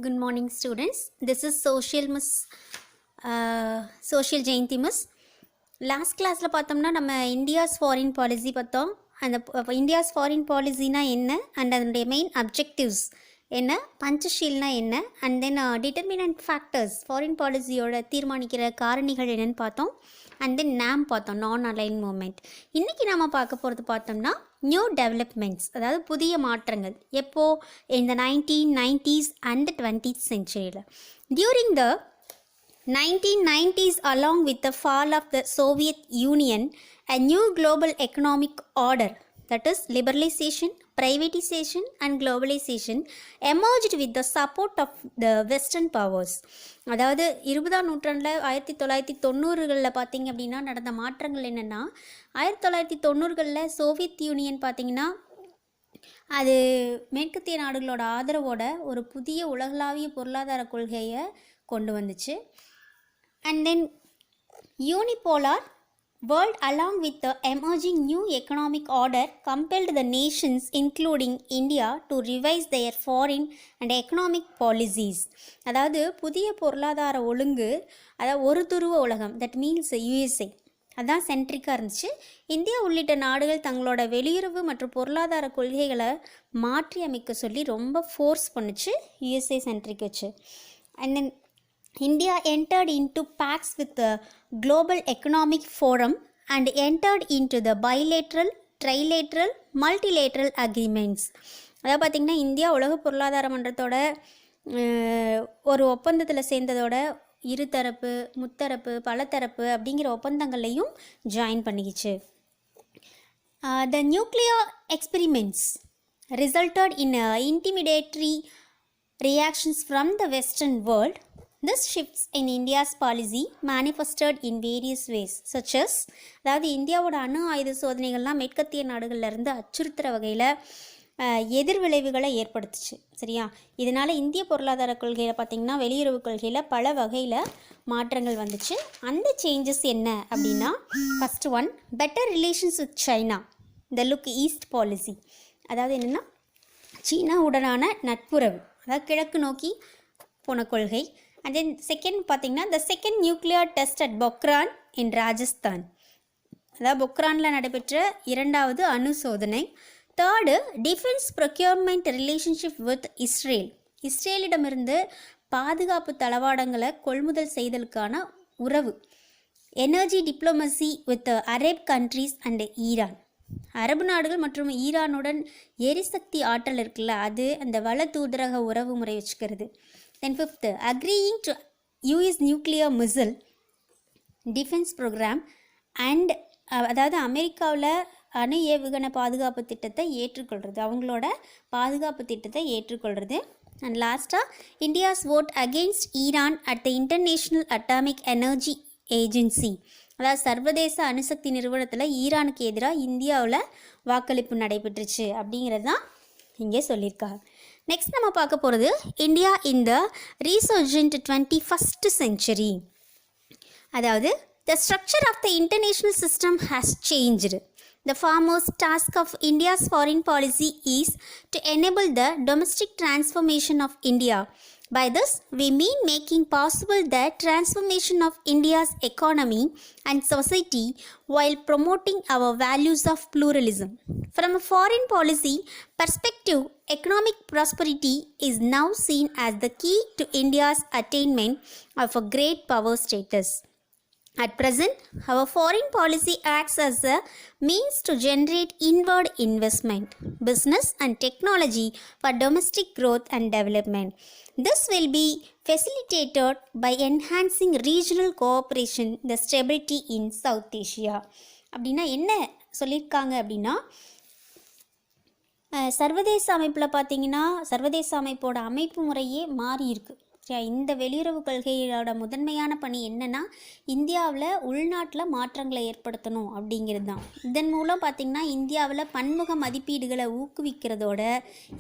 Good morning, students. This is Social Miss, Social Jayanti Miss. Last கிளாஸில் பார்த்தோம்னா நம்ம India's foreign policy பார்த்தோம். அந்த இந்தியாஸ் ஃபாரின் பாலிசினா என்ன அண்ட் அதனுடைய மெயின் அப்ஜெக்டிவ்ஸ் என்ன, பஞ்சஷீல்னா என்ன, and then determinant factors foreign பாலிசியோட தீர்மானிக்கிற காரணிகள் என்னென்னு பார்த்தோம். அண்ட் தென் நாம் பார்த்தோம், நான் அலைன் மூமெண்ட். இன்றைக்கி நாம் பார்க்க போகிறது பார்த்தோம்னா நியூ டெவலப்மெண்ட்ஸ், அதாவது புதிய மாற்றங்கள். எப்போது? இந்த 1990s அண்ட் 20th சென்ச்சுரியில். During the 1990s, along with the fall of the Soviet Union, a new global economic order, that is liberalization, privatization and globalization, emerged with the support of the Western powers. அதாவது 20ஆம் நூற்றாண்டில் 1990களில் பார்த்திங்க அப்படின்னா நடந்த மாற்றங்கள் என்னென்னா, 1990களில் Soviet union பார்த்திங்கன்னா அது மேற்கத்திய நாடுகளோட ஆதரவோட ஒரு புதிய உலகளாவிய பொருளாதார கொள்கையை கொண்டு வந்துச்சு. And then unipolar world, along with the emerging new economic order, compelled the nations including India to revise their foreign and economic policies. அதாவது புதிய பொருளாதார ஒழுங்கு, அதாவது ஒரு துருவ உலகம், தட் மீன்ஸ் USA, அதான் சென்ட்ரிக்காக இருந்துச்சு. இந்தியா உள்ளிட்ட நாடுகள் தங்களோட வெளியுறவு மற்றும் பொருளாதார கொள்கைகளை மாற்றி அமைக்க சொல்லி ரொம்ப ஃபோர்ஸ் பண்ணுச்சு USA சென்ட்ரிக் வச்சு. And then India entered into pacts with the Global Economic Forum and entered into the bilateral, trilateral, multilateral agreements. அதாவது பார்த்திங்கன்னா இந்தியா உலக பொருளாதார மன்றத்தோட ஒரு ஒப்பந்தத்தில் சேர்ந்ததோட இருதரப்பு, முத்தரப்பு, பலதரப்பு அப்படிங்கிற ஒப்பந்தங்களையும் join பண்ணிக்கிச்சு. The nuclear experiments resulted in intimidatory reactions from the Western world. This shifts in India's policy manifested in various ways, such as, அதாவது இந்தியாவோட அணு ஆயுத சோதனைகள்லாம் மேற்கத்திய நாடுகள்லேருந்து அச்சுறுத்துகிற வகையில் எதிர்விளைவுகளை ஏற்படுத்துச்சு. சரியா? இதனால் இந்திய பொருளாதார கொள்கையில் பார்த்திங்கன்னா வெளியுறவு கொள்கையில் பல வகையில் மாற்றங்கள் வந்துச்சு. அந்த சேஞ்சஸ் என்ன அப்படின்னா, first one, better relations with China, the look east policy. அதாவது என்னென்னா சீனாவுடனான நட்புறவு, அதாவது கிழக்கு நோக்கி போன கொள்கை. அண்ட் தென் செகண்ட் பார்த்திங்கன்னா the second nuclear test at Pokhran in Rajasthan, அதாவது பொக்ரானில் நடைபெற்ற இரண்டாவது அணு சோதனை. Third, defence procurement relationship with Israel, இஸ்ரேலிடமிருந்து பாதுகாப்பு தளவாடங்களை கொள்முதல் செய்தலுக்கான உறவு. Energy diplomacy with Arab countries and Iran, அரபு நாடுகள் மற்றும் ஈரானுடன் எரிசக்தி ஆற்றல் இருக்குல்ல, அது அந்த வள தூதரக உறவு முறை வச்சுக்கிறது. Then fifth, agreeing to US nuclear missile defense program and அதாவது அமெரிக்காவில் அணு ஏவுகணை பாதுகாப்பு திட்டத்தை ஏற்றுக்கொள்கிறது, அவங்களோட பாதுகாப்பு திட்டத்தை ஏற்றுக்கொள்கிறது. அண்ட் லாஸ்ட்டாக India's vote against Iran at the international atomic energy agency, அதாவது சர்வதேச அணுசக்தி நிறுவனத்தில் ஈரானுக்கு எதிராக இந்தியாவில் வாக்களிப்பு நடைபெற்றுச்சு அப்படிங்கிறது தான் இங்கே சொல்லியிருக்காங்க. நெக்ஸ்ட் நம்ம பார்க்க போகிறது India in the ரீசர்ஜென்ட் 21st century. அதாவது the structure of the international system has changed. The foremost task of India's foreign policy is to enable the domestic transformation of India. By this, we mean making possible the transformation of India's economy and society while promoting our values of pluralism. From a foreign policy perspective, economic prosperity is now seen as the key to India's attainment of a great power status. At present, our foreign policy acts as a means to generate inward investment, business and technology for domestic growth and development. This will be facilitated by enhancing regional cooperation, the stability in South Asia. அப்படின்னா என்ன சொல்லியிருக்காங்க அப்படின்னா, சர்வதேச அமைப்பில் பார்த்திங்கன்னா சர்வதேச அமைப்போட அமைப்பு முறையே மாறி இருக்குது. இந்த வெளியுறவு கொள்கையோட முதன்மையான பணி என்னென்னா, இந்தியாவில் உள்நாட்டில் மாற்றங்களை ஏற்படுத்தணும் அப்படிங்கிறது தான். இதன் மூலம் பார்த்திங்கன்னா இந்தியாவில் பன்முக மதிப்பீடுகளை ஊக்குவிக்கிறதோட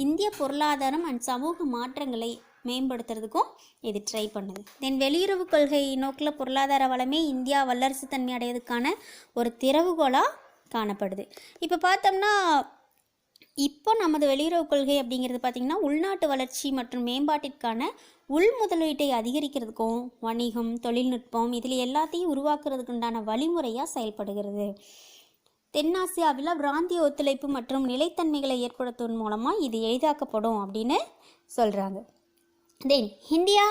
இந்திய பொருளாதாரம் அண்ட் சமூக மாற்றங்களை மேம்படுத்துறதுக்கும் இது ட்ரை பண்ணுது. தென் வெளியுறவு கொள்கை நோக்கில் பொருளாதார வளமே இந்தியா வல்லரசு தன்மை அடைவதற்கான ஒரு திறவுகோலாக காணப்படுது. இப்போ பார்த்தோம்னா இப்போ நமது வெளியுறவு கொள்கை அப்படிங்கிறது பார்த்திங்கன்னா உள்நாட்டு வளர்ச்சி மற்றும் மேம்பாட்டிற்கான உள் முதலீட்டை அதிகரிக்கிறதுக்கும் வணிகம், தொழில்நுட்பம் இதில் எல்லாத்தையும் உருவாக்குறதுக்கு உண்டான வழிமுறையாக செயல்படுகிறது. தென்னாசியாவில் பிராந்திய ஒத்துழைப்பு மற்றும் நிலைத்தன்மைகளை ஏற்படுத்துவதன் மூலமாக இது எளிதாக்கப்படும் அப்படின்னு சொல்கிறாங்க. தென் India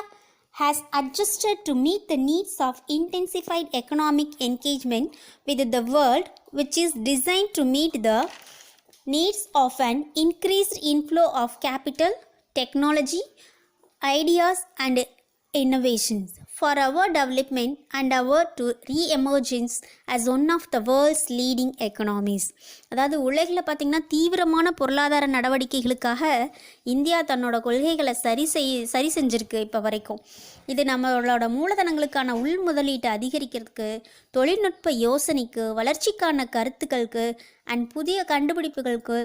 has adjusted to meet the needs of intensified economic engagement with the world, which is designed to meet the needs of an increased inflow of capital, technology, ideas and innovations for our development and our to re-emergence as one of the world's leading economies. அதாவது உலகில் பார்த்திங்கன்னா தீவிரமான பொருளாதார நடவடிக்கைகளுக்காக India தன்னோட கொள்கைகளை சரி செஞ்சுருக்கு இப்போ வரைக்கும். இது நம்மளோட மூலதனங்களுக்கான உள் முதலீட்டை அதிகரிக்கிறதுக்கு, தொழில்நுட்ப யோசனைக்கு, வளர்ச்சிக்கான கருத்துக்களுக்கு அண்ட் புதிய கண்டுபிடிப்புகளுக்கு,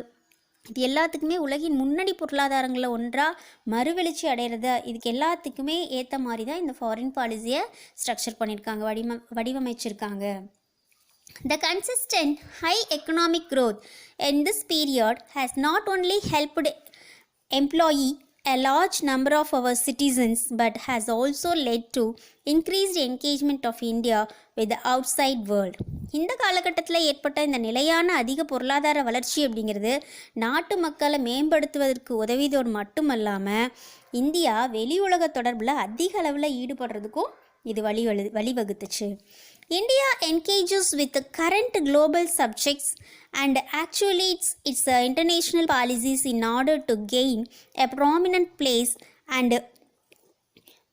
இது எல்லாத்துக்குமே உலகின் முன்னணி பொருளாதாரங்களில் ஒன்றாக மறுவெளிச்சி அடைகிறது. இதுக்கு எல்லாத்துக்குமே ஏற்ற மாதிரி தான் இந்த ஃபாரின் பாலிசியை ஸ்ட்ரக்சர் பண்ணியிருக்காங்க, வடிவமைச்சிருக்காங்க. The consistent high economic growth in this period has not only helped employ a large number of our citizens but has also led to increased engagement of India with the outside world. இந்த காலகட்டத்தில் ஏற்பட்ட இந்த நிலையான அதிக பொருளாதார வளர்ச்சி அப்படிங்கிறது நாட்டு மக்களை மேம்படுத்துவதற்கு உதவியதோடு மட்டுமல்லாமல் இந்தியா வெளி உலக தொடர்பில் அதிக அளவில் ஈடுபடுறதுக்கும் இது வழிவகுத்துச்சு. India engages with the current global subjects and actuates its international policies in order to gain a prominent place and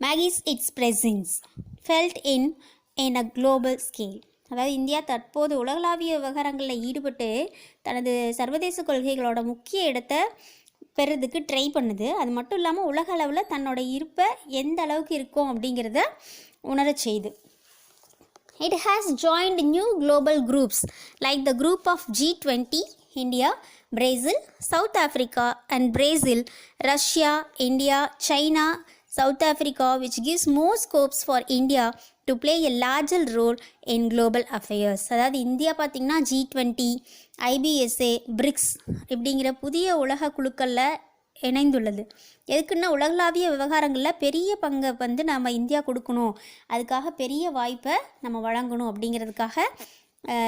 magis its presence felt in a global scale. அதாவது இந்தியா தற்போது உலகளாவிய விவகாரங்களில் ஈடுபட்டு தனது சர்வதேச கொள்கைகளோட முக்கிய இடத்தை பெறதுக்கு ட்ரை பண்ணுது. அது மட்டும் இல்லாமல் உலக அளவில் தன்னோட இருப்பை எந்த அளவுக்கு இருக்கும் அப்படிங்கிறத உணரச் செய்து. It has joined new global groups like the group of G20, India, Brazil, South Africa and Brazil, Russia, India, China, South Africa, which gives more scopes for India to play a larger role in global affairs. அதாவது India பார்த்திங்கன்னா G20, IBSA, BRICS இப்படிங்கிற புதிய உலக குழுக்களில் இணைந்துள்ளது. எதுக்குன்னா உலகளாவிய விவகாரங்களில் பெரிய பங்கை நம்ம இந்தியா கொடுக்கணும், அதுக்காக பெரிய வாய்ப்பை நம்ம வழங்கணும் அப்படிங்கிறதுக்காக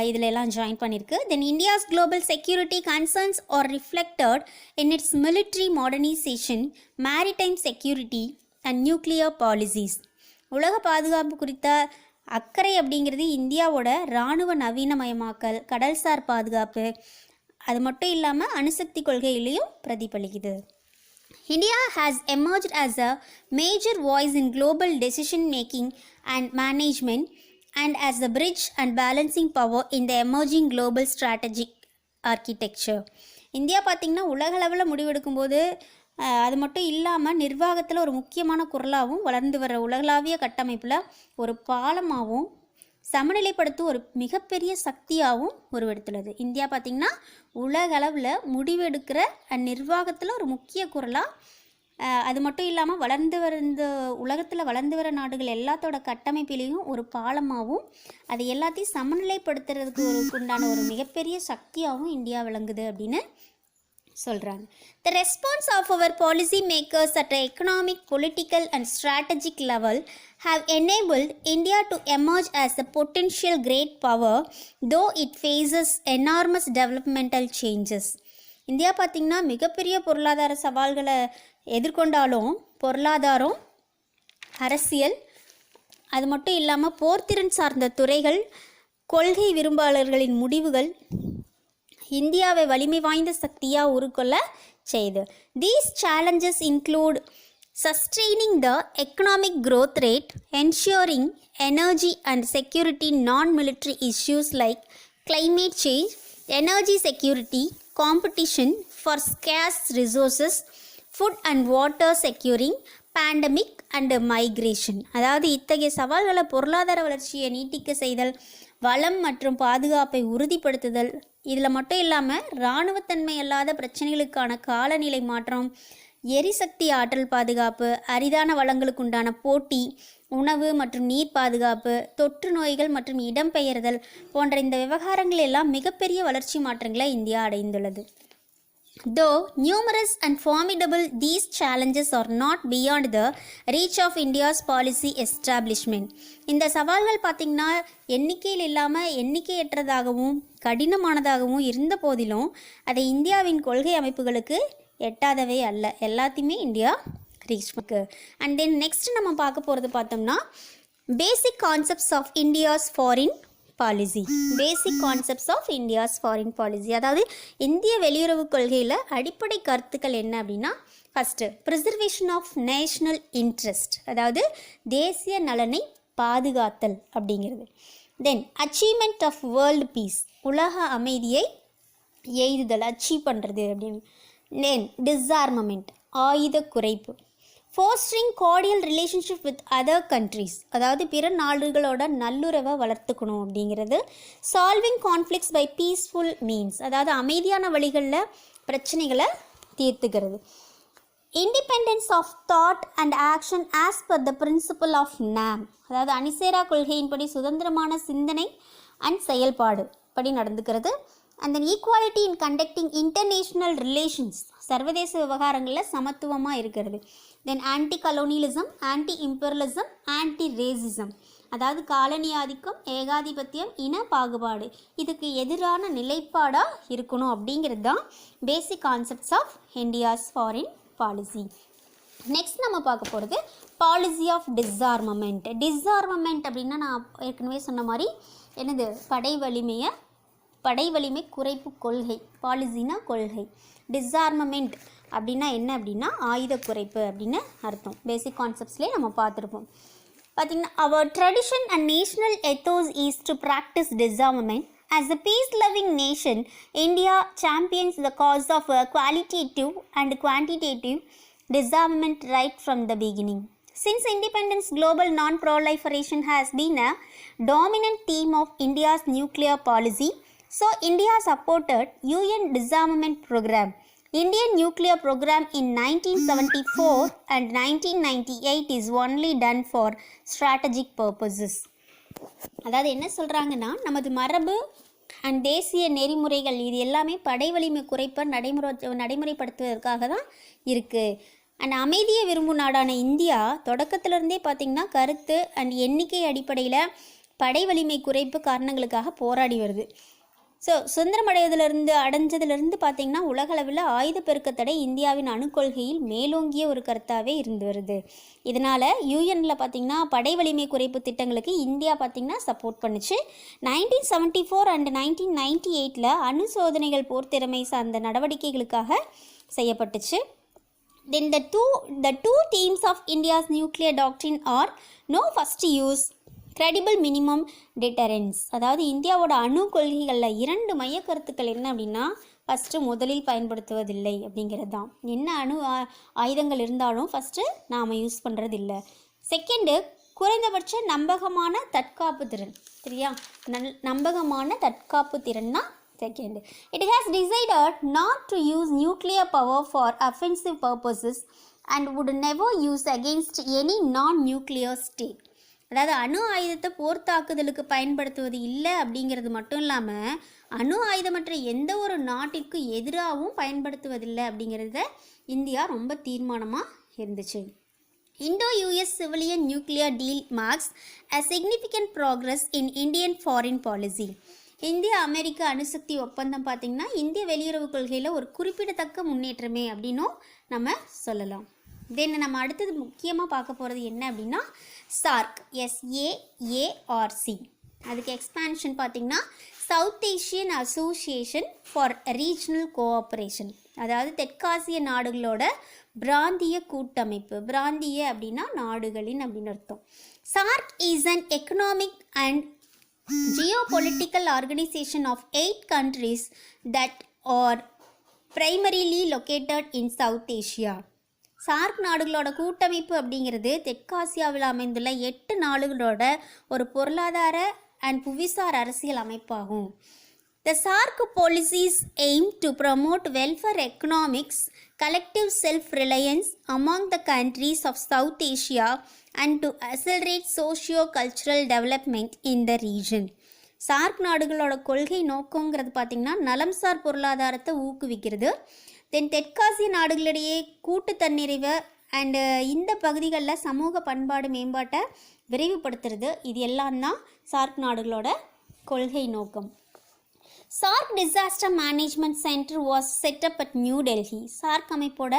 இதில் எல்லாம் ஜாயின் பண்ணியிருக்கு. Then India's global security concerns are reflected in its military modernisation, maritime security and nuclear policies. உலக பாதுகாப்பு குறித்த அக்கறை அப்படிங்கிறது இந்தியாவோட இராணுவ நவீனமயமாக்கல், கடல்சார் பாதுகாப்பு, அது மட்டும் இல்லாமல் அணுசக்தி கொள்கையிலையும் பிரதிபலிக்குது. India has emerged as a major voice in global decision making and management and as a bridge and balancing power in the emerging global strategic architecture. India பார்த்திங்கன்னா உலகளவில் முடிவெடுக்கும்போது அது மட்டும் இல்லாமல் நிர்வாகத்தில் ஒரு முக்கியமான குரலாகவும் வளர்ந்து வர உலகளாவிய கட்டமைப்பில் ஒரு பாலமாகவும் சமநிலைப்படுத்தும் ஒரு மிகப்பெரிய சக்தியாகவும் உருவெடுத்துள்ளது. இந்தியா பார்த்திங்கன்னா உலகளவில் முடிவெடுக்கிற நிர்வாகத்தில் ஒரு முக்கிய குரலாக, அது மட்டும் இல்லாமல் உலகத்தில் வளர்ந்து வர நாடுகள் எல்லாத்தோட கட்டமைப்பிலையும் ஒரு பாலமாகவும் அது எல்லாத்தையும் சமநிலைப்படுத்துறதுக்கு உண்டான ஒரு மிகப்பெரிய சக்தியாகவும் இந்தியா விளங்குது அப்படின்னு சொல்கிறாங்க. The response of our policy makers at an economic, political and strategic level have enabled India to emerge as a potential great power, though it faces enormous developmental changes. India பார்த்திங்கன்னா மிகப்பெரிய பொருளாதார சவால்களை எதிர்கொண்டாலும் பொருளாதாரம், அரசியல், அது மட்டும் இல்லாமல் போர்த்திறன் சார்ந்த துறைகள், கொள்கை விரும்பாளர்களின் முடிவுகள் இந்தியாவை வலிமை வாய்ந்த சக்தியாக உருக்கொள்ள செய்து. These challenges include sustaining the economic growth rate, ensuring energy and security, non-military issues like climate change, energy security, competition for scarce resources, food and water securing, pandemic and migration. அதாவது இத்தகைய சவால்களை பொருளாதார வளர்ச்சியை நீட்டிக்க செய்தல், வளம் மற்றும் பாதுகாப்பை உறுதிப்படுத்துதல், இதில் மட்டும் இல்லாமல் இராணுவத்தன்மை அல்லாத பிரச்சனைகளுக்கான காலநிலை மாற்றம், எரிசக்தி ஆற்றல் பாதுகாப்பு, அரிதான வளங்களுக்கு உண்டான போட்டி, உணவு மற்றும் நீர் பாதுகாப்பு, தொற்று நோய்கள் மற்றும் இடம்பெயர்தல் போன்ற இந்த விவகாரங்கள் எல்லாம் மிகப்பெரிய வளர்ச்சி மாற்றங்களை இந்தியா அடைந்துள்ளது. Though numerous and formidable, these challenges are not beyond the reach of India's policy establishment. இந்த சவால்கள் பார்த்திங்கன்னா எண்ணிக்கையில் இல்லாமல் எண்ணிக்கையற்றதாகவும் கடினமானதாகவும் இருந்த போதிலும் அதை இந்தியாவின் கொள்கை அமைப்புகளுக்கு எட்டாதவே அல்ல. எல்லாத்தையுமே இந்தியா ரீச் பண்ணுது. அண்ட் தென் நெக்ஸ்ட் நம்ம பார்க்க போகிறது பார்த்தோம்னா basic concepts of India's foreign policy. Basic concepts of India's foreign policy, அதாவது இந்திய வெளியுறவு கொள்கையில் அடிப்படை கருத்துக்கள் என்ன அப்படின்னா, first preservation of national interest, அதாவது தேசிய நலனை பாதுகாத்தல் அப்படிங்கிறது. Then achievement of world peace, உலக அமைதியை எய்துதல், அச்சீவ் பண்ணுறது அப்படின்னு. தென் டிஸ்ஆர்மமெண்ட், ஆயுத குறைப்பு. Fostering cordial relationship with other countries, அதாவது பிற நாடுகளோட நல்லுறவை வளர்த்துக்கணும் அப்படிங்கிறது. Solving conflicts by peaceful means, அதாவது அமைதியான வழிகளில் பிரச்சனைகளை தீர்த்துக்கிறது. Independence of thought and action as per the principle of NAM, அதாவது அணிசேரா கொள்கையின்படி சுதந்திரமான சிந்தனை அண்ட் செயல்பாடு படி நடந்துக்கிறது. And then equality in conducting international relations, சர்வதேச விவகாரங்களில் சமத்துவமாக இருக்கிறது. Then anti colonialism, anti imperialism, anti racism, அதாவது காலனி ஆதிக்கம், ஏகாதிபத்தியம், இன பாகுபாடு, இதுக்கு எதிரான நிலைப்பாடாக இருக்கணும் அப்படிங்கிறது தான் basic concepts of India's foreign policy. Next நம்ம பார்க்க போகிறது பாலிசி ஆஃப் டிஸ்ஆர்மமெண்ட். டிஸ்ஆர்மமெண்ட் அப்படின்னா நான் ஏற்கனவே சொன்ன மாதிரி என்னது, படை வலிமை குறைப்பு கொள்கை. பாலிசினா கொள்கை. டிஸ்ஆர்மமெண்ட் அப்படின்னா என்ன அப்படின்னா ஆயுத குறைப்பு அப்படின்னு அர்த்தம். பேசிக் கான்செப்ட்ஸ்லேயே நம்ம பார்த்துருப்போம். பார்த்திங்கன்னா our tradition and national ethos is to practice disarmament. As a peace-loving nation, India champions the cause of qualitative and quantitative disarmament right from the beginning. Since independence, global non-proliferation has been a dominant theme of India's nuclear policy. So, India supported UN disarmament program, Indian nuclear program in 1974 and 1998 is only done for strategic purposes. அதாவது என்ன சொல்கிறாங்கன்னா, நமது மரபு and தேசிய நெறிமுறைகள் இது எல்லாமே படை வலிமை குறைப்ப நடைமுறைப்படுத்துவதற்காக தான் இருக்குது. அண்ட் அமைதியை விரும்பும் நாடான இந்தியா தொடக்கத்திலிருந்தே பார்த்திங்கன்னா கருத்து அண்ட் எண்ணிக்கை அடிப்படையில் படை வலிமை குறைப்பு காரணங்களுக்காக போராடி வருது. ஸோ சுதந்திரம் அடைஞ்சதுலேருந்து பார்த்திங்கன்னா உலகளவில் ஆயுத பெருக்க தடை இந்தியாவின் அணுக்கொள்கையில் மேலோங்கிய ஒரு கருத்தாகவே இருந்து வருது. இதனால் யூஎனில் பார்த்திங்கன்னா படை வலிமை குறைப்பு திட்டங்களுக்கு இந்தியா பார்த்திங்கன்னா சப்போர்ட் பண்ணிச்சு. 1974 அண்ட் 1998 அணு சோதனைகள் போர்த்திறமை சார்ந்த நடவடிக்கைகளுக்காக செய்யப்பட்டுச்சு. Then the two themes of India's nuclear doctrine are no first use, credible minimum deterrence. அதாவது இந்தியாவோட அணு கொள்கைகளில் 2 மைய கருத்துக்கள் என்ன அப்படின்னா, ஃபஸ்ட்டு முதலில் பயன்படுத்துவதில்லை அப்படிங்கிறது தான். என்ன அணு ஆயுதங்கள் இருந்தாலும் ஃபஸ்ட்டு நாம் யூஸ் பண்ணுறது இல்லை. செகண்டு, குறைந்தபட்ச நம்பகமான தற்காப்பு திறன். சரியா, நம்பகமான தற்காப்பு திறன்னா second. It has decided not to use nuclear power for offensive purposes and would never use against any non-nuclear state. அதாவது அணு ஆயுதத்தை போர் தாக்குதலுக்கு பயன்படுத்துவது இல்லை அப்படிங்கிறது மட்டும் இல்லாமல் அணு ஆயுதமற்ற எந்த ஒரு நாட்டிற்கு எதிராகவும் பயன்படுத்துவதில்லை அப்படிங்கிறத இந்தியா ரொம்ப தீர்மானமாக இருந்துச்சு. Indo-US civilian nuclear deal marks a significant progress in Indian foreign policy. இந்திய அமெரிக்க அணுசக்தி ஒப்பந்தம் பார்த்திங்கன்னா இந்திய வெளியுறவு கொள்கையில் ஒரு குறிப்பிடத்தக்க முன்னேற்றமே அப்படின்னும் நம்ம சொல்லலாம். தென் நம்ம அடுத்தது முக்கியமாக பார்க்க போகிறது என்ன அப்படின்னா சார்க், SAARC. அதுக்கு எக்ஸ்பான்ஷன் பார்த்திங்கன்னா south Asian association for regional cooperation, அதாவது தெற்காசிய நாடுகளோட பிராந்திய கூட்டமைப்பு. பிராந்திய அப்படின்னா நாடுகளின் அப்படின்னு அர்த்தம். SAARC is an economic and geopolitical organization of 8 countries that are primarily located in South Asia. SAARC நாடுகளோட கூட்டமைப்பு அப்படிங்கிறது தெற்காசியாவில் அமைந்துள்ள 8 நாடுகளோட ஒரு பொருளாதார அண்ட் புவிசார் அரசியல் அமைப்பாகும். The SAARC policies aim to promote welfare economics, collective self-reliance among the countries of South Asia and to accelerate socio-cultural development in the region. SAARC நாடுகளோட கொள்கை நோக்கங்கிறது பார்த்திங்கன்னா நலம்சார் பொருளாதாரத்தை ஊக்குவிக்கிறது, தென் தெற்காசிய நாடுகளிடையே கூட்டு தன்னிறைவு அண்டு இந்த பகுதிகளில் சமூக பண்பாடு மேம்பாட்டை விரைவுபடுத்துறது, இது எல்லாம் தான் சார்க் நாடுகளோட கொள்கை நோக்கம். SAARC disaster management centre was set up at New Delhi. SAARC அமைப்போட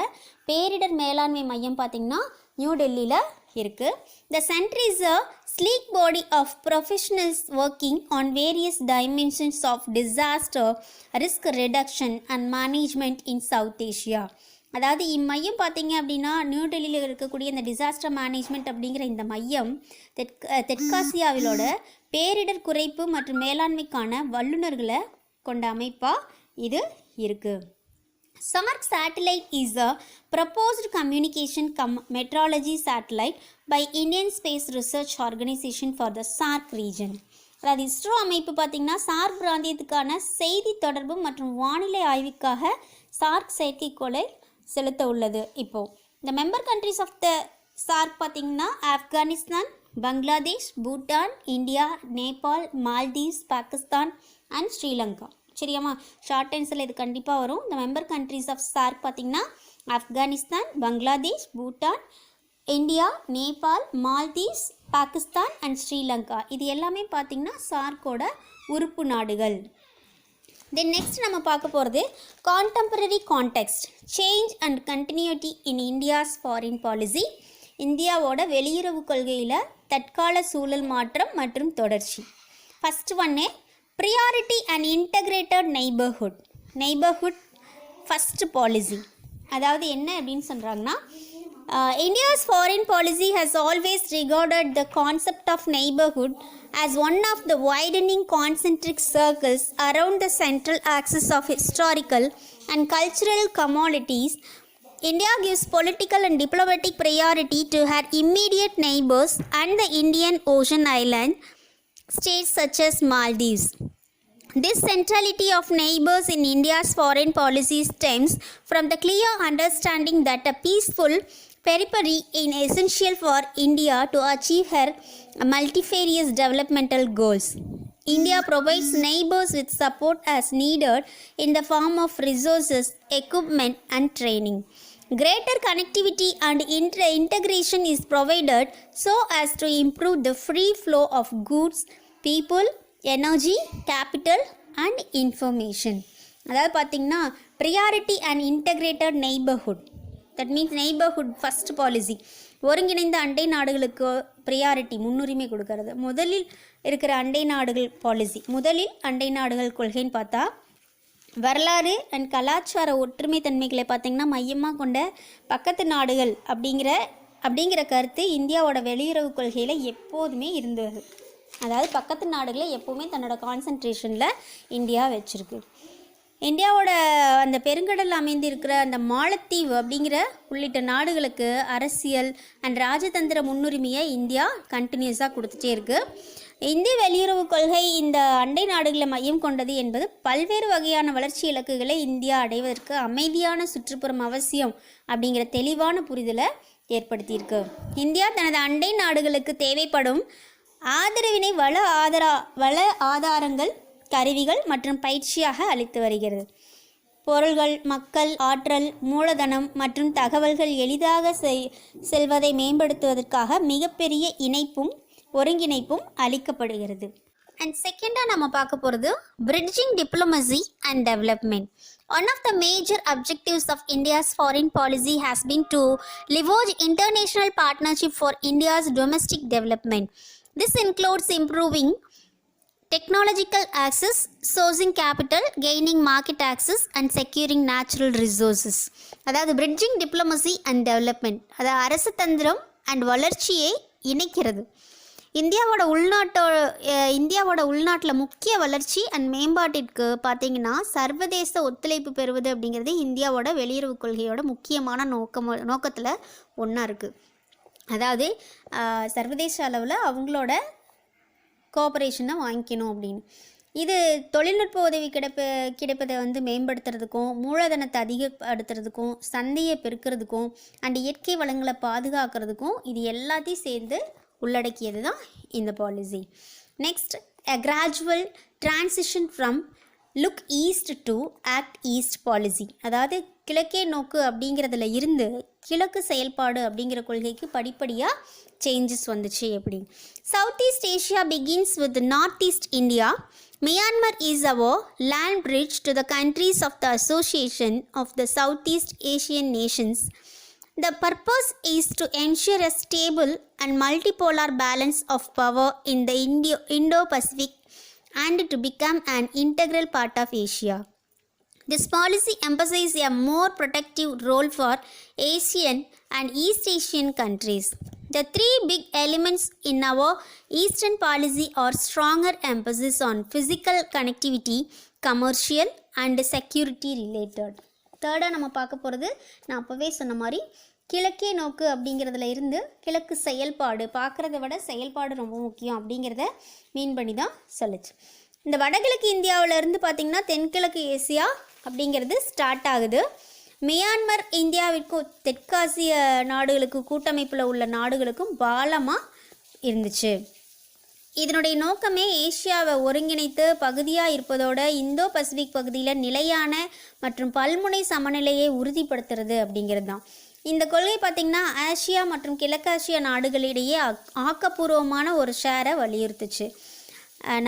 பேரிடர் மேலாண்மை மையம் பார்த்திங்கன்னா நியூ டெல்லியில் இருக்குது. The centre is a sleek body of professionals working on various dimensions of disaster risk reduction and management in South Asia. அதாவது இம்மையம் பார்த்தீங்க அப்படின்னா நியூ டெல்லியில் இருக்கக்கூடிய இந்த டிசாஸ்டர் மேனேஜ்மெண்ட் அப்படிங்கிற இந்த மையம் தெற்காசியாவிலோட பேரிடர் குறைப்பு மற்றும் மேலாண்மைக்கான வல்லுநர்களை கொண்ட அமைப்பாக இது இருக்குது. SARC satellite is a proposed communication metrology satellite by Indian Space Research Organization for the SARC region. அதாவது இஸ்ரோ அமைப்பு பார்த்திங்கன்னா சார்க் பிராந்தியத்துக்கான செய்தி தொடர்பு மற்றும் வானிலை ஆய்வுக்காக சார்க் செயற்கைக்கோளை செலுத்த உள்ளது. இப்போது இந்த member countries of the SAARC பார்த்திங்கன்னா ஆப்கானிஸ்தான், பங்களாதேஷ், பூட்டான், இந்தியா, நேபாள், மால்தீவ்ஸ், பாகிஸ்தான் அண்ட் ஸ்ரீலங்கா. சரியாம்மா, ஷார்ட் ஆன்சரில் இது கண்டிப்பாக வரும். இந்த மெம்பர் கண்ட்ரிஸ் ஆஃப் சார்க் பார்த்திங்கன்னா ஆப்கானிஸ்தான், பங்களாதேஷ், பூட்டான், இந்தியா, நேபாள், மால்தீவ்ஸ், பாகிஸ்தான் அண்ட் ஸ்ரீலங்கா. இது எல்லாமே பார்த்திங்கன்னா சார்க்கோட உறுப்பு நாடுகள். தென் நெக்ஸ்ட் நம்ம பார்க்க போகிறது contemporary context, change and continuity in India's foreign policy. இந்தியாவோட வெளியுறவு கொள்கையில் தற்கால சூழல் மாற்றம் மற்றும் தொடர்ச்சி. ஃபஸ்ட் ஒன்று priority and integrated neighborhood first policy. அதாவது என்ன அப்படின்னு சொல்கிறாங்கன்னா, India's foreign policy has always regarded the concept of neighborhood as one of the widening concentric circles around the central axis of historical and cultural commodities. India gives political and diplomatic priority to her immediate neighbors and the Indian Ocean island states such as Maldives. This centrality of neighbors in India's foreign policy stems from the clear understanding that a peaceful periphery is essential for India to achieve her multifarious developmental goals. India provides neighbors with support as needed in the form of resources, equipment and training. Greater connectivity and integration is provided so as to improve the free flow of goods, people, energy, capital and information. அதாவது பார்த்திங்கன்னா priority and integrated neighbourhood, that means neighbourhood first policy. ஒருங்கிணைந்த அண்டை நாடுகளுக்கு priority, முன்னுரிமை கொடுக்கறது. முதலில் இருக்கிற அண்டை நாடுகள் பாலிசி, முதலில் அண்டை நாடுகள் கொள்கைன்னு பார்த்தா வரலாறு அண்ட் கலாச்சார ஒற்றுமை தன்மைகளை பார்த்திங்கன்னா மையமாக கொண்ட பக்கத்து நாடுகள் அப்படிங்கிற கருத்து இந்தியாவோட வெளியுறவு கொள்கையில் எப்போதுமே இருந்தது. அதாவது பக்கத்து நாடுகளை எப்போவுமே தன்னோட கான்சன்ட்ரேஷனில் இந்தியா வச்சுருக்கு. இந்தியாவோட அந்த பெருங்கடல் அமைந்து இருக்கிற அந்த மாலத்தீவு அப்படிங்கிற உள்ளிட்ட நாடுகளுக்கு அரசியல் அண்ட் ராஜதந்திர முன்னுரிமையை இந்தியா கண்டினியூஸாக கொடுத்துட்டே இருக்குது. இந்திய வெளியுறவு கொள்கை இந்த அண்டை நாடுகளை மையம் கொண்டது என்பது பல்வேறு வகையான வளர்ச்சி இலக்குகளை இந்தியா அடைவதற்கு அமைதியான சுற்றுப்புறம் அவசியம் அப்படிங்கிற தெளிவான புரிதலை ஏற்படுத்தியிருக்கு. இந்தியா தனது அண்டை நாடுகளுக்கு தேவைப்படும் ஆதரவினை வள ஆதாரங்கள், கருவிகள் மற்றும் பயிற்சியாக அளித்து வருகிறது. பொருள்கள், மக்கள், ஆற்றல், மூலதனம் மற்றும் தகவல்கள் எளிதாக செல்வதை மேம்படுத்துவதற்காக மிகப்பெரிய இணைப்பும் ஒருங்கிணைப்பும் அளிக்கப்படுகிறது. அண்ட் செகண்டாக நம்ம பார்க்க போகிறது bridging diplomacy and development. One of the major objectives of India's foreign policy has been to leverage international partnership for India's domestic development. This includes improving technological access, sourcing capital, gaining market access and securing natural resources. அதாவது bridging diplomacy and development, அதாவது அரசு தந்திரம் and வளர்ச்சியை இணைக்கிறது. இந்தியாவோட உள்நாட்டில் முக்கிய வளர்ச்சி அண்ட் மேம்பாட்டிற்கு பார்த்திங்கன்னா சர்வதேச ஒத்துழைப்பு பெறுவது அப்படிங்கிறது இந்தியாவோட வெளியுறவு கொள்கையோட முக்கியமான நோக்கத்தில் ஒன்றா இருக்குது. அதாவது சர்வதேச அளவில் அவங்களோட கோஆப்ரேஷனை வாங்கிக்கணும் அப்படின்னு. இது தொழில்நுட்ப உதவி கிடைப்பதை மேம்படுத்துறதுக்கும், மூலதனத்தை அதிகப்படுத்துறதுக்கும், சந்தையை பெருக்கிறதுக்கும் அண்ட் இயற்கை வளங்களை பாதுகாக்கிறதுக்கும் இது எல்லாத்தையும் சேர்ந்து உள்ளடக்கியது தான் இந்த policy. Next, a gradual transition from look east to act east policy. அதாவது கிழக்கே நோக்கு அப்படிங்கிறதுல இருந்து கிழக்கு செயல்பாடு அப்படிங்கிற கொள்கைக்கு படிப்படியாக சேஞ்சஸ் வந்துச்சு எப்படி. South east Asia begins with north east India. Myanmar is our land bridge to the countries of the Association of the Southeast Asian Nations. The purpose is to ensure a stable and multipolar balance of power in the Indo-Pacific and to become an integral part of Asia. This policy emphasizes a more protective role for Asian and East Asian countries. The three big elements in our Eastern policy are stronger emphasis on physical connectivity, commercial and security related. தேர்டாக நம்ம பார்க்க போகிறது நான் அப்போவே சொன்ன மாதிரி கிழக்கே நோக்கு அப்படிங்கிறதுல இருந்து கிழக்கு செயல்பாடு, பார்க்குறத விட செயல்பாடு ரொம்ப முக்கியம் அப்படிங்கிறத மீன் பண்ணி தான் சொல்லுச்சு. இந்த வடகிழக்கு இந்தியாவிலேருந்து பார்த்திங்கன்னா தென்கிழக்கு ஏசியா அப்படிங்கிறது ஸ்டார்ட் ஆகுது. மியான்மர் இந்தியாவிற்கும் தெற்காசிய நாடுகளுக்கு கூட்டமைப்பில் உள்ள நாடுகளுக்கும் பாலமாக இருந்துச்சு. இதனுடைய நோக்கமே ஏசியாவை ஒருங்கிணைத்து பகுதியாக இருப்பதோட இந்தோ பசிபிக் பகுதியில் நிலையான மற்றும் பல்முனை சமநிலையை உறுதிப்படுத்துறது அப்படிங்கிறது தான். இந்த கொள்கை பார்த்திங்கன்னா ஆசியா மற்றும் கிழக்காசிய நாடுகளிடையே ஆக்கப்பூர்வமான ஒரு ஷேரை வலியுறுத்துச்சு.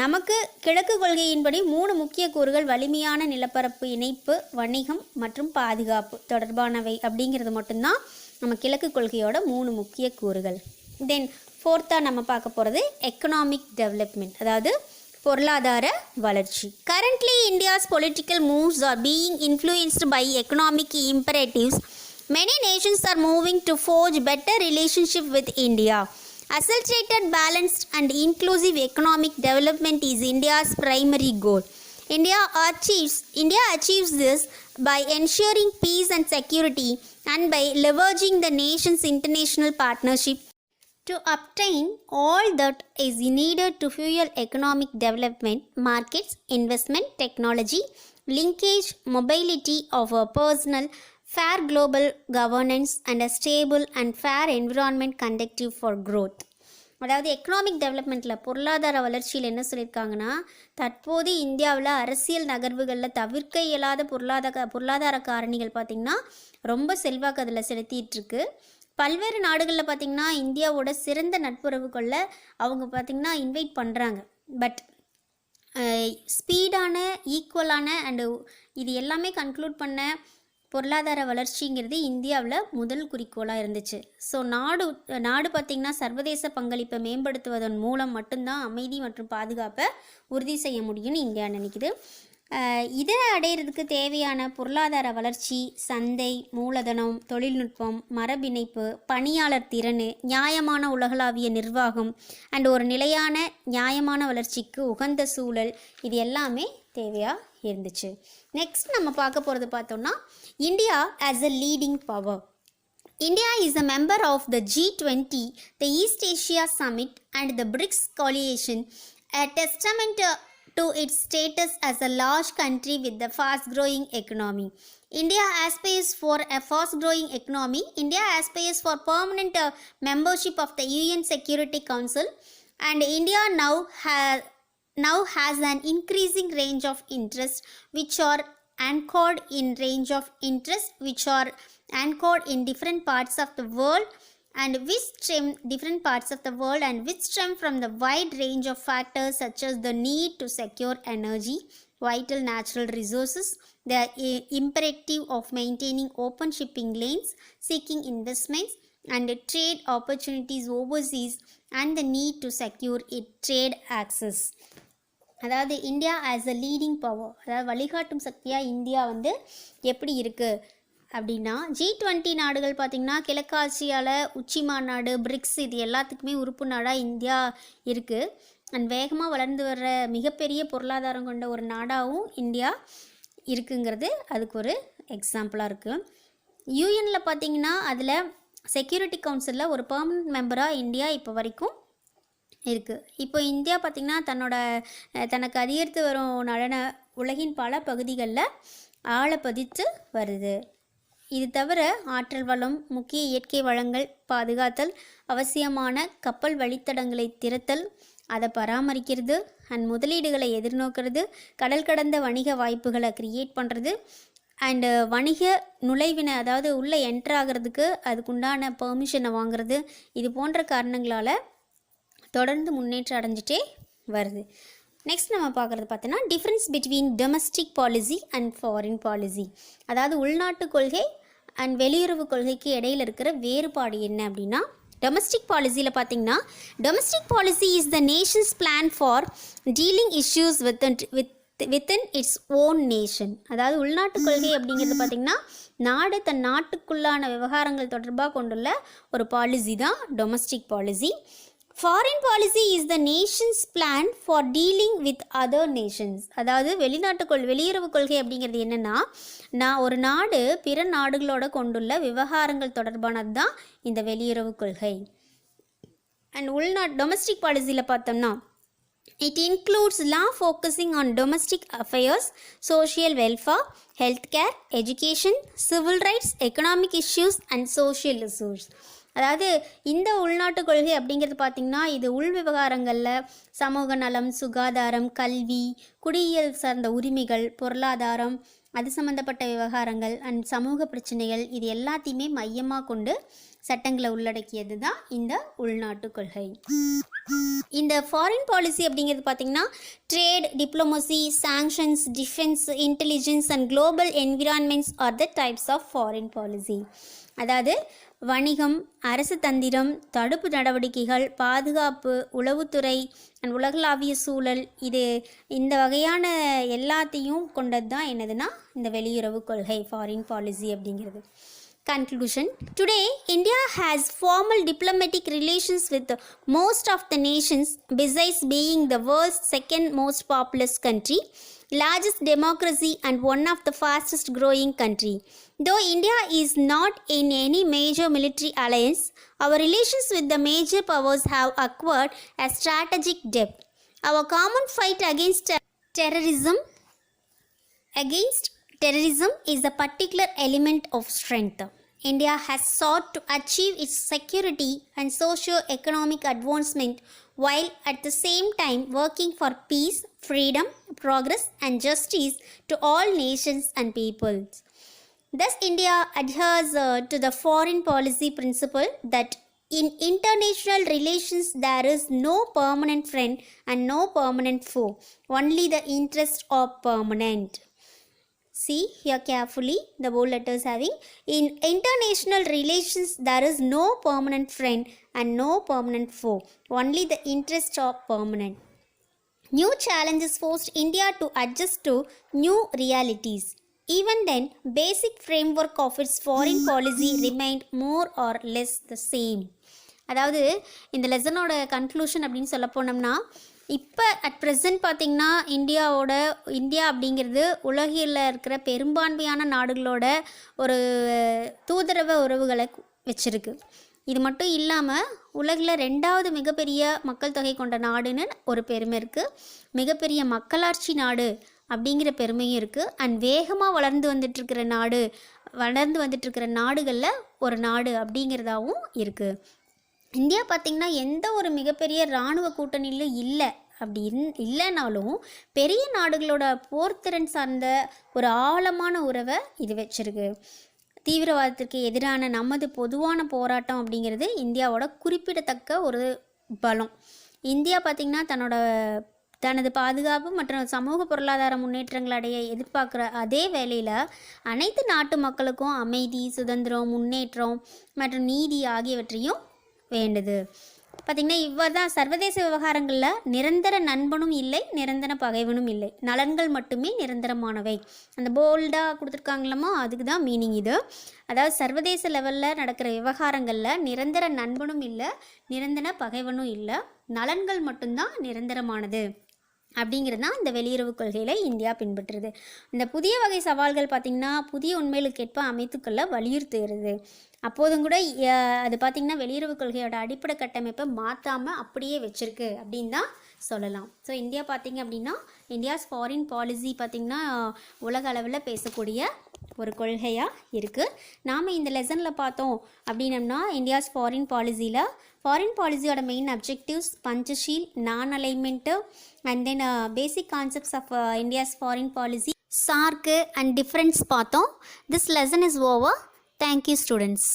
நமக்கு கிழக்கு கொள்கையின்படி 3 முக்கிய கூறுகள் வலிமையான நிலப்பரப்பு இணைப்பு, வணிகம் மற்றும் பாதுகாப்பு தொடர்பானவை அப்படிங்கிறது மட்டும்தான் நம்ம கிழக்கு கொள்கையோட 3 முக்கிய கூறுகள். தென் ஃபோர்த்தாக நம்ம பார்க்க போகிறது எக்கனாமிக் டெவலப்மெண்ட், அதாவது பொருளாதார வளர்ச்சி. Currently India's political moves are being influenced by economic imperatives. Many nations are moving to forge better relationship with India. Accelerated, balanced and inclusive economic development is India's primary goal. India achieves this by ensuring peace and security and by leveraging the nation's international partnership to obtain all that is needed to fuel economic development, markets, investment, technology, linkage, mobility of a personal, fair global governance and a stable and fair environment conducive for growth. அதாவது economic டெவலப்மெண்ட்டில் பொருளாதார வளர்ச்சியில் என்ன சொல்லியிருக்காங்கன்னா, தற்போது இந்தியாவில் அரசியல் நகர்வுகளில் தவிர்க்க இயலாத பொருளாதார காரணிகள் பார்த்திங்கன்னா ரொம்ப செல்வாக்கு அதில் செலுத்திட்டுருக்கு. பல்வேறு நாடுகளில் பார்த்திங்கன்னா இந்தியாவோட சிறந்த நட்புறவு கொள்ள அவங்க பார்த்திங்கன்னா இன்வைட் பண்ணுறாங்க. பட் ஸ்பீடான, ஈக்குவலான அண்டு இது எல்லாமே கன்க்ளூட் பண்ண பொருளாதார வளர்ச்சிங்கிறது இந்தியாவில் முதல் குறிக்கோளாக இருந்துச்சு. ஸோ நாடு பார்த்திங்கன்னா சர்வதேச பங்களிப்பை மேம்படுத்துவதன் மூலம் மட்டும்தான் அமைதி மற்றும் பாதுகாப்பை உறுதி செய்ய முடியும்னு இந்தியா நினைக்குது. இதை அடையிறதுக்கு தேவையான பொருளாதார வளர்ச்சி, சந்தை, மூலதனம், தொழில்நுட்பம், மரபிணைப்பு, பணியாளர் திறன், நியாயமான உலகளாவிய நிர்வாகம் அண்ட் ஒரு நிலையான நியாயமான வளர்ச்சிக்கு உகந்த சூழல், இது எல்லாமே தேவையாக இருந்துச்சு. நெக்ஸ்ட் நம்ம பார்க்க போகிறது பார்த்தோம்னா India as a leading power. India is a member of the G20, the East Asia Summit and the BRICS coalition, a testament to its status as a large country with a fast-growing economy. India aspires for a fast-growing economy. India aspires for permanent membership of the UN Security Council, and India now has an increasing range of interests which are anchored in different parts of the world and which stem from the wide range of factors such as the need to secure energy, vital natural resources, the imperative of maintaining open shipping lanes, seeking investments and trade opportunities overseas, and the need to secure trade access. அதாவது India as a leading power, அதாவது வழிகாட்டும் சக்தியாக India எப்படி இருக்குது அப்படின்னா, G20 நாடுகள் பார்த்திங்கன்னா கிழக்காசியாவில் உச்சி மாநாடு, பிரிக்ஸ், இது எல்லாத்துக்குமே உறுப்பு நாடாக இந்தியா இருக்குது. அண்ட் வேகமாக வளர்ந்து வர்ற மிகப்பெரிய பொருளாதாரம் கொண்ட ஒரு நாடாகவும் இந்தியா இருக்குங்கிறது அதுக்கு ஒரு எக்ஸாம்பிளாக இருக்குது. யூஎனில் பார்த்திங்கன்னா அதில் செக்யூரிட்டி கவுன்சிலில் ஒரு பெர்மனன்ட் மெம்பராக இந்தியா இப்போ வரைக்கும் இருக்குது. இப்போ இந்தியா பார்த்திங்கன்னா தனக்கு அதிகரித்து வரும் நடன உலகின் பல பகுதிகளில் ஆழ பதித்து வருது. இது தவிர ஆற்றல் வளம், முக்கிய இயற்கை வளங்கள் பாதுகாத்தல், அவசியமான கப்பல் வழித்தடங்களை திறத்தல், அதை பராமரிக்கிறது அண்ட் முதலீடுகளை எதிர்நோக்கிறது, கடல் கடந்த வணிக வாய்ப்புகளை க்ரியேட் பண்ணுறது அண்டு வணிக நுழைவினை, அதாவது உள்ளே என்ட்ரு ஆகிறதுக்கு அதுக்குண்டான பெர்மிஷனை வாங்குறது, இது போன்ற காரணங்களால் தொடர்ந்து முன்னேற்றம் அடைஞ்சிட்டே வருது. நெக்ஸ்ட் நம்ம பார்க்குறது பார்த்தோன்னா difference between domestic policy and foreign policy. அதாவது உள்நாட்டு கொள்கை அண்ட் வெளியுறவு கொள்கைக்கு இடையில் இருக்கிற வேறுபாடு என்ன அப்படின்னா, டொமஸ்டிக் பாலிசியில் பார்த்திங்கன்னா, domestic policy is the Nations plan for dealing issues within its own nation. அதாவது உள்நாட்டு கொள்கை அப்படிங்கிறது பார்த்திங்கன்னா, நாடு தன் நாட்டுக்குள்ளான விவகாரங்கள் தொடர்பாக கொண்டுள்ள ஒரு பாலிசி தான் domestic policy. Foreign policy is the Nations plan for dealing with other Nations. அதாவது வெளியுறவு கொள்கை அப்படிங்கிறது என்னென்னா, ஒரு நாடு பிற நாடுகளோட கொண்டுள்ள விவகாரங்கள் தொடர்பானது தான் இந்த வெளியுறவு கொள்கை. அண்ட் டொமஸ்டிக் பாலிசியில் பார்த்தோம்னா, it includes law focusing on domestic affairs, social welfare, healthcare, education, civil rights, economic issues and social issues. அதாவது இந்த உள்நாட்டு கொள்கை அப்படிங்கிறது பார்த்திங்கன்னா, இது உள் விவகாரங்களில் சமூக நலம், சுகாதாரம், கல்வி, குடியியல் சார்ந்த உரிமைகள், பொருளாதாரம், அது சம்மந்தப்பட்ட விவகாரங்கள் அண்ட் சமூக பிரச்சனைகள், இது எல்லாத்தையுமே மையமாக கொண்டு சட்டங்களை உள்ளடக்கியது தான் இந்த உள்நாட்டு கொள்கை. இந்த ஃபாரின் பாலிசி அப்படிங்கிறது பார்த்திங்கன்னா, trade, diplomacy, sanctions, defence, intelligence and global environments are the types of foreign policy. அதாவது வணிகம், அரசு தந்திரம், தடுப்பு நடவடிக்கைகள், பாதுகாப்பு, உளவுத்துறை அண்ட் உலகளாவிய சூழல், இந்த வகையான எல்லாத்தையும் கொண்டது தான் என்னதுன்னா இந்த வெளியுறவு கொள்கை, ஃபாரின் பாலிசி அப்படிங்கிறது. Conclusion. Today, India has formal diplomatic relations with most of the nations besides being the world's second most populous country, largest democracy and one of the fastest growing country. Though India is not in any major military alliance, our relations with the major powers have acquired a strategic depth. Our common fight against terrorism is a particular element of strength. India has sought to achieve its security and socio-economic advancement while at the same time working for peace, freedom, progress and justice to all nations and peoples. Thus, India adheres to the foreign policy principle that in international relations there is no permanent friend and no permanent foe, only the interests are permanent. See here carefully the bold letters having, in international relations there is no permanent friend and no permanent foe, only the interests are permanent. New challenges forced India to adjust to new realities. Even then, basic framework of its foreign policy remained more or less the same. அதாவது இந்த லெசனோட conclusion அப்படின்னு சொல்ல போனோம்னா, இப்போ at present பார்த்திங்கன்னா India அப்படிங்கிறது உலகில் இருக்கிற பெரும்பான்மையான நாடுகளோட ஒரு தூதரக உறவுகளை வச்சுருக்கு. இது மட்டும் இல்லாமல் உலகில் 2வது மிகப்பெரிய மக்கள் தொகை கொண்ட நாடுன்னு ஒரு பெருமை இருக்குது. மிகப்பெரிய மக்களாட்சி நாடு அப்படிங்கிற பெருமையும் இருக்குது. அண்ட் வேகமாக வளர்ந்து வந்துட்டுருக்கிற நாடுகளில் ஒரு நாடு அப்படிங்கிறதாவும் இருக்குது. இந்தியா பார்த்திங்கன்னா எந்த ஒரு மிகப்பெரிய இராணுவ கூட்டணியிலும் இல்லைனாலும் பெரிய நாடுகளோட போர்த்திறன் சார்ந்த ஒரு ஆழமான உறவை இது வச்சிருக்கு. தீவிரவாதத்திற்கு எதிரான நமது பொதுவான போராட்டம் அப்படிங்கிறது இந்தியாவோட குறிப்பிடத்தக்க ஒரு பலம். இந்தியா பார்த்திங்கன்னா தனது பாதுகாப்பு மற்றும் சமூக பொருளாதார முன்னேற்றங்கள் அடைய எதிர்பார்க்குற அதே வேளையில் அனைத்து நாட்டு மக்களுக்கும் அமைதி, சுதந்திரம், முன்னேற்றம் மற்றும் நீதி ஆகியவற்றையும் வேண்டுது. பார்த்திங்கன்னா இவ்வாறு தான் சர்வதேச விவகாரங்களில் நிரந்தர நண்பனும் இல்லை, நிரந்தர பகைவனும் இல்லை, நலன்கள் மட்டுமே நிரந்தரமானவை. அந்த போல்டாக கொடுத்துருக்காங்களமோ அதுக்கு தான் மீனிங் இது. அதாவது சர்வதேச லெவலில் நடக்கிற விவகாரங்களில் நிரந்தர நண்பனும் இல்லை, நிரந்தர பகைவனும் இல்லை, நலன்கள் மட்டும்தான் நிரந்தரமானது அப்படிங்கிறது தான் இந்த வெளியுறவு கொள்கையில் இந்தியா பின்பற்றுறது. இந்த புதிய வகை சவால்கள் பார்த்திங்கன்னா புதிய உண்மைகளுக்கேற்ப அமைத்துக்கொள்ள வலியுறுத்துகிறது. அப்போதும் கூட அது பார்த்திங்கன்னா வெளியுறவு கொள்கையோட அடிப்படை கட்டமைப்பை மாற்றாமல் அப்படியே வச்சுருக்கு அப்படின்னு தான் சொல்லலாம். ஸோ இந்தியா பார்த்திங்க அப்படின்னா இந்தியாஸ் ஃபாரின் பாலிசி பார்த்திங்கன்னா உலக அளவில் பேசக்கூடிய ஒரு கொள்கையாக இருக்குது. நாம் இந்த லெசனில் பார்த்தோம் அப்படின்னம்னா இந்தியாஸ் ஃபாரின் பாலிசியோட main objectives Panchsheel, non alignment, and then basic concepts of India's foreign policy, SAARC and difference பார்த்தோம். This lesson is over. Thank you students.